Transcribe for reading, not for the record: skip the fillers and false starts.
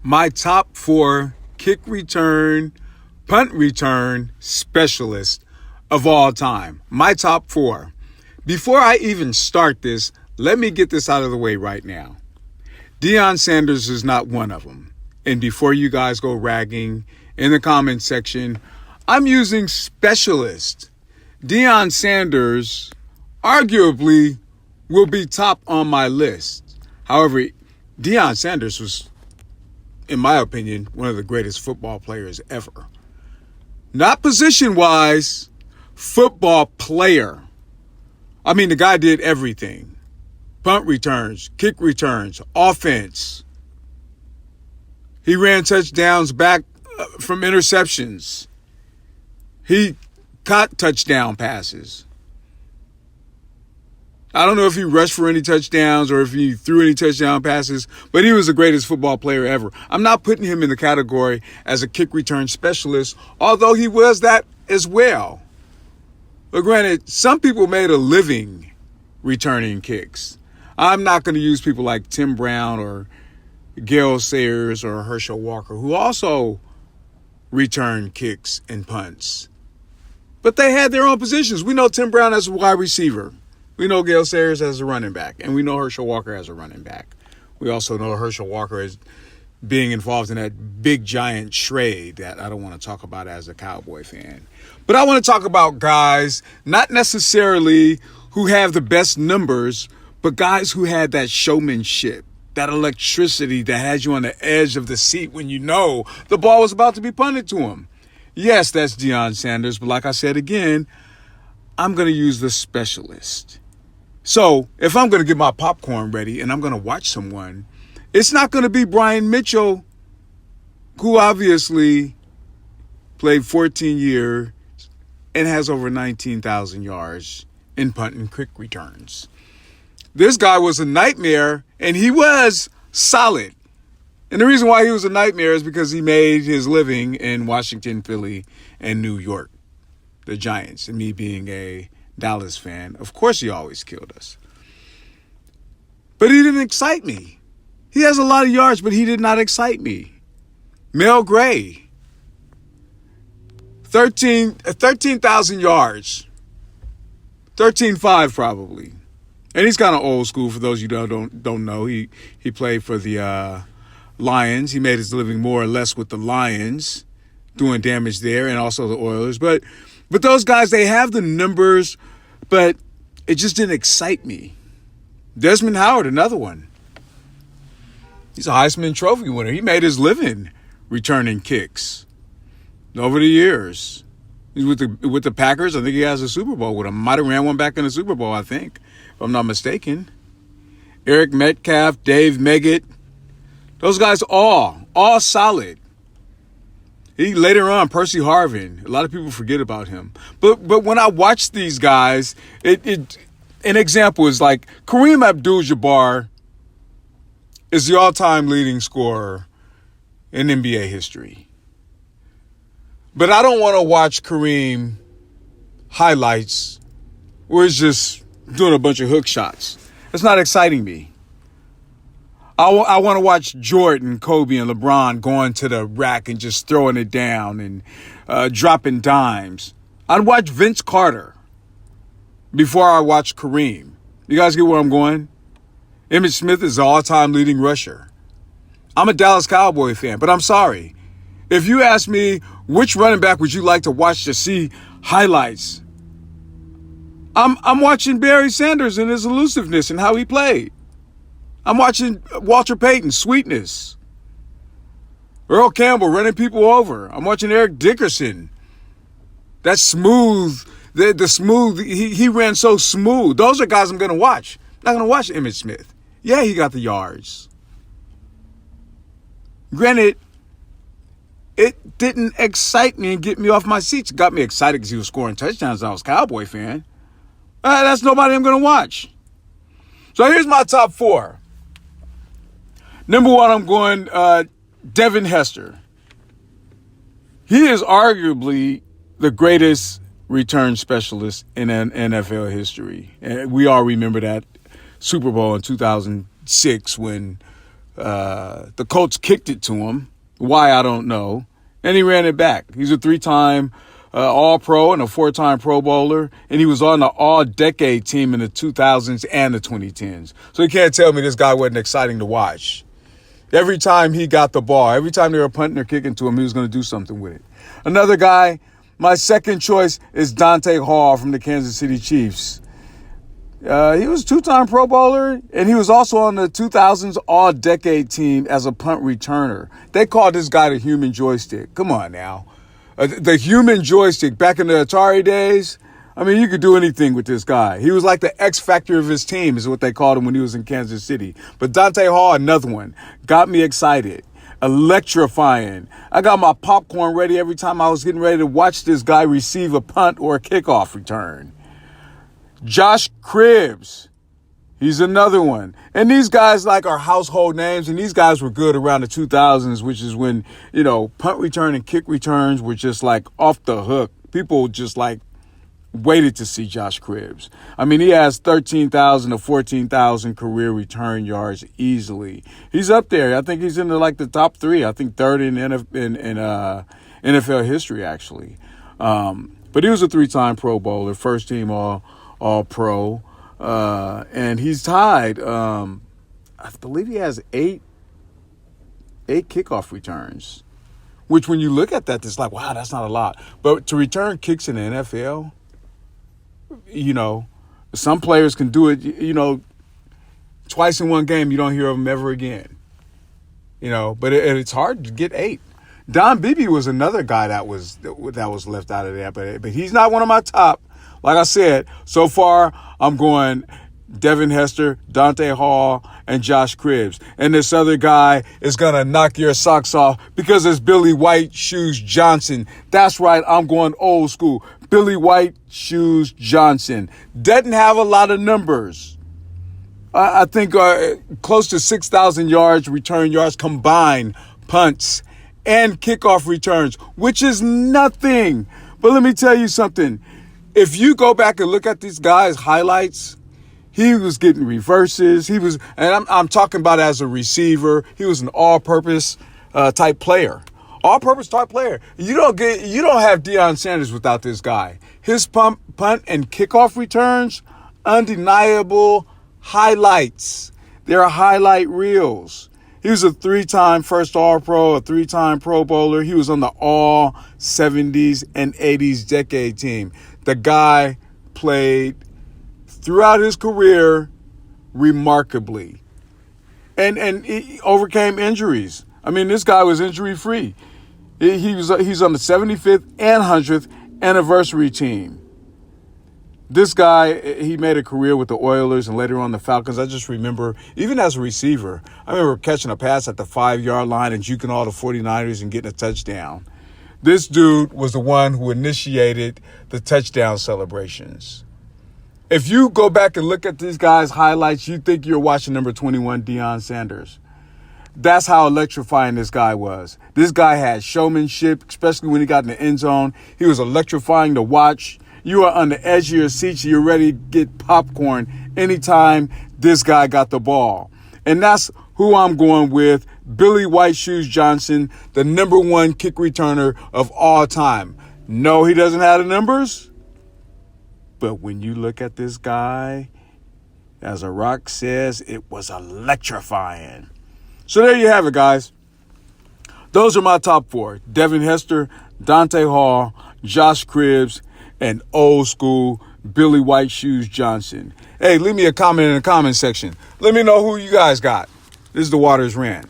my top 4 kick return, punt return specialists of all time. My top 4. Before I even start this, let me get this out of the way right now. Deion Sanders is not one of them. And before you guys go ragging in the comment section, I'm using specialist. Deion Sanders arguably will be top on my list. However, Deion Sanders was, in my opinion, one of the greatest football players ever. Not position-wise, football player. I mean, the guy did everything. Punt returns, kick returns, offense. He ran touchdowns back from interceptions. He caught touchdown passes. I don't know if he rushed for any touchdowns or if he threw any touchdown passes, but he was the greatest football player ever. I'm not putting him in the category as a kick return specialist, although he was that as well. But granted, some people made a living returning kicks. I'm not going to use people like Tim Brown or Gale Sayers or Herschel Walker, who also returned kicks and punts. But they had their own positions. We know Tim Brown as a wide receiver. We know Gale Sayers as a running back. And we know Herschel Walker as a running back. We also know Herschel Walker as being involved in that big giant trade that I don't want to talk about as a Cowboy fan. But I want to talk about guys, not necessarily who have the best numbers, but guys who had that showmanship, that electricity that has you on the edge of the seat when you know the ball was about to be punted to him. Yes, that's Deion Sanders, but like I said again, I'm going to use the specialist. So if I'm going to get my popcorn ready and I'm going to watch someone, it's not going to be Brian Mitchell, who obviously played 14 years and has over 19,000 yards in punt and kick returns. This guy was a nightmare, and he was solid. And the reason why he was a nightmare is because he made his living in Washington, Philly, and New York, the Giants. And me being a Dallas fan, of course he always killed us. But he didn't excite me. He has a lot of yards, but he did not excite me. Mel Gray, 13,000 yards. 13.5 probably. And he's kind of old school for those you don't know. He played for the Lions. He made his living more or less with the Lions, doing damage there, and also the Oilers. But those guys, they have the numbers, but it just didn't excite me. Desmond Howard, another one. He's a Heisman Trophy winner. He made his living returning kicks over the years. He's with the Packers. I think he has a Super Bowl with them. Might have ran one back in the Super Bowl, I think, if I'm not mistaken. Eric Metcalf, Dave Meggett. Those guys all solid. Later on, Percy Harvin. A lot of people forget about him. But when I watch these guys, an example is like Kareem Abdul-Jabbar is the all-time leading scorer in NBA history. But I don't want to watch Kareem highlights where he's just doing a bunch of hook shots. It's not exciting me. I want to watch Jordan, Kobe, and LeBron going to the rack and just throwing it down and dropping dimes. I'd watch Vince Carter before I watch Kareem. You guys get where I'm going? Emmitt Smith is the all-time leading rusher. I'm a Dallas Cowboy fan, but I'm sorry. If you ask me which running back would you like to watch to see highlights, I'm watching Barry Sanders and his elusiveness and how he played. I'm watching Walter Payton, sweetness. Earl Campbell running people over. I'm watching Eric Dickerson. That smooth, the smooth, he ran so smooth. Those are guys I'm going to watch. I'm not going to watch Emmitt Smith. Yeah, he got the yards. Granted, it didn't excite me and get me off my seats. It got me excited because he was scoring touchdowns and I was a Cowboy fan. That's nobody I'm going to watch. So here's my top 4. Number 1, I'm going Devin Hester. He is arguably the greatest return specialist in NFL history. And we all remember that Super Bowl in 2006 when The Colts kicked it to him. Why, I don't know. And he ran it back. He's a 3-time All-Pro and a 4-time Pro Bowler. And he was on the All-Decade team in the 2000s and the 2010s. So you can't tell me this guy wasn't exciting to watch. Every time he got the ball, every time they were punting or kicking to him, he was going to do something with it. Another guy, my second choice is Dante Hall from the Kansas City Chiefs. He was a 2-time Pro Bowler, and he was also on the 2000s All-Decade team as a punt returner. They called this guy the human joystick. Come on now. The human joystick back in the Atari days, I mean, you could do anything with this guy. He was like the X factor of his team is what they called him when he was in Kansas City. But Dante Hall, another one, got me excited. Electrifying. I got my popcorn ready every time I was getting ready to watch this guy receive a punt or a kickoff return. Josh Cribbs, he's another one. And these guys are household names, and these guys were good around the 2000s, which is when, punt return and kick returns were just off the hook. People just waited to see Josh Cribbs. I mean, he has 13,000 to 14,000 career return yards easily. He's up there. I think he's in the top 3. I think third in NFL history, actually. But he was a 3-time Pro Bowler, first team All-Pro, and he's tied. I believe he has eight kickoff returns, which when you look at that, it's wow, that's not a lot. But to return kicks in the NFL, some players can do it, twice in one game. You don't hear of them ever again, but it's hard to get 8. Don Beebe was another guy that was left out of that, but he's not one of my top. Like I said, so far I'm going Devin Hester, Dante Hall, and Josh Cribbs. And this other guy is going to knock your socks off because it's Billy White Shoes Johnson. That's right, I'm going old school. Billy White Shoes Johnson. Doesn't have a lot of numbers. I think close to 6,000 yards, return yards combined, punts, and kickoff returns, which is nothing. But let me tell you something. If you go back and look at these guys' highlights, he was getting reverses. I'm talking about as a receiver. He was an all-purpose type player. All-purpose type player. You don't have Deion Sanders without this guy. His punt and kickoff returns, undeniable highlights. They're highlight reels. He was a 3-time first All-Pro, a 3-time Pro Bowler. He was on the All 70s and 80s decade team. The guy played throughout his career remarkably. And he overcame injuries. I mean, this guy was injury-free. He's on the 75th and 100th anniversary team. This guy, he made a career with the Oilers and later on the Falcons. I just remember, even as a receiver, I remember catching a pass at the 5-yard line and juking all the 49ers and getting a touchdown. This dude was the one who initiated the touchdown celebrations. If you go back and look at these guys' highlights, you think you're watching number 21, Deion Sanders. That's how electrifying this guy was. This guy had showmanship, especially when he got in the end zone. He was electrifying to watch. You are on the edge of your seat. You're ready to get popcorn anytime this guy got the ball. And that's who I'm going with, Billy White Shoes Johnson, the number 1 kick returner of all time. No, he doesn't have the numbers. But when you look at this guy, as a rock says, it was electrifying. So there you have it, guys. Those are my top 4. Devin Hester, Dante Hall, Josh Cribbs, and old school Billy White Shoes Johnson. Hey, leave me a comment in the comment section. Let me know who you guys got. This is the Waters Rant.